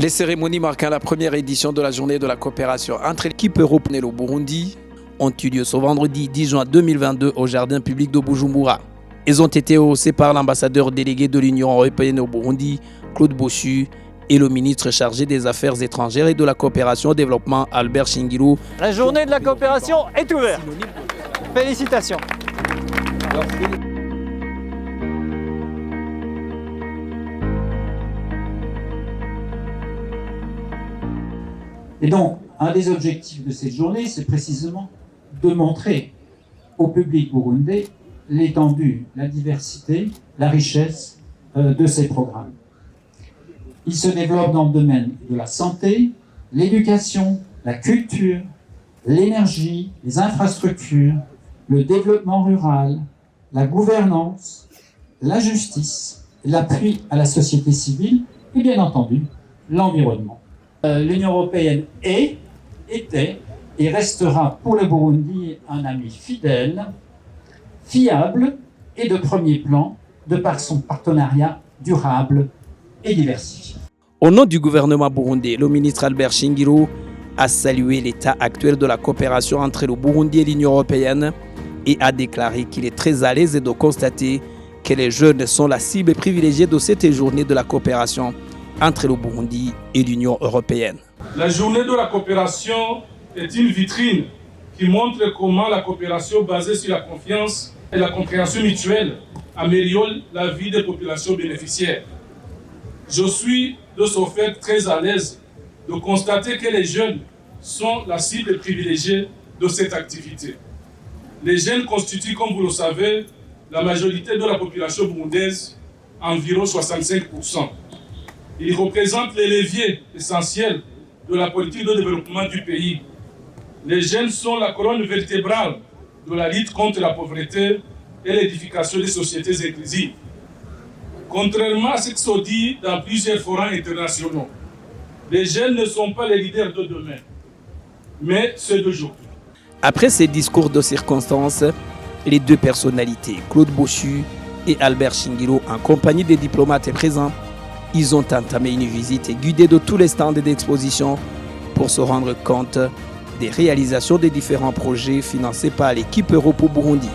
Les cérémonies marquant la première édition de la journée de la coopération entre l'équipe européenne et le Burundi ont eu lieu ce vendredi 10 juin 2022 au jardin public de Bujumbura. Ils ont été haussés par l'ambassadeur délégué de l'Union européenne au Burundi, Claude Bossu, et le ministre chargé des Affaires étrangères et de la coopération au développement, Albert Shingiro. La journée de la coopération est ouverte. Félicitations. Et donc, un des objectifs de cette journée, c'est précisément de montrer au public burundais l'étendue, la diversité, la richesse de ces programmes. Ils se développent dans le domaine de la santé, l'éducation, la culture, l'énergie, les infrastructures, le développement rural, la gouvernance, la justice, l'appui à la société civile et bien entendu l'environnement. L'Union européenne était et restera pour le Burundi un ami fidèle, fiable et de premier plan de par son partenariat durable et diversifié. Au nom du gouvernement burundais, le ministre Albert Shingiro a salué l'état actuel de la coopération entre le Burundi et l'Union européenne et a déclaré qu'il est très à l'aise de constater que les jeunes sont la cible privilégiée de cette journée de la coopération entre le Burundi et l'Union européenne. La journée de la coopération est une vitrine qui montre comment la coopération basée sur la confiance et la compréhension mutuelle améliore la vie des populations bénéficiaires. Je suis de ce fait très à l'aise de constater que les jeunes sont la cible privilégiée de cette activité. Les jeunes constituent, comme vous le savez, la majorité de la population burundaise, environ 65%. Ils représentent les leviers essentiels de la politique de développement du pays. Les jeunes sont la colonne vertébrale de la lutte contre la pauvreté et l'édification des sociétés inclusives. Contrairement à ce qui se dit dans plusieurs forums internationaux, les jeunes ne sont pas les leaders de demain, mais ceux d'aujourd'hui. Après ces discours de circonstances, les deux personnalités, Claude Bossu et Albert Shingiro, en compagnie des diplomates présents, ils ont entamé une visite guidée de tous les stands d'exposition pour se rendre compte des réalisations des différents projets financés par l'équipe Europe au Burundi.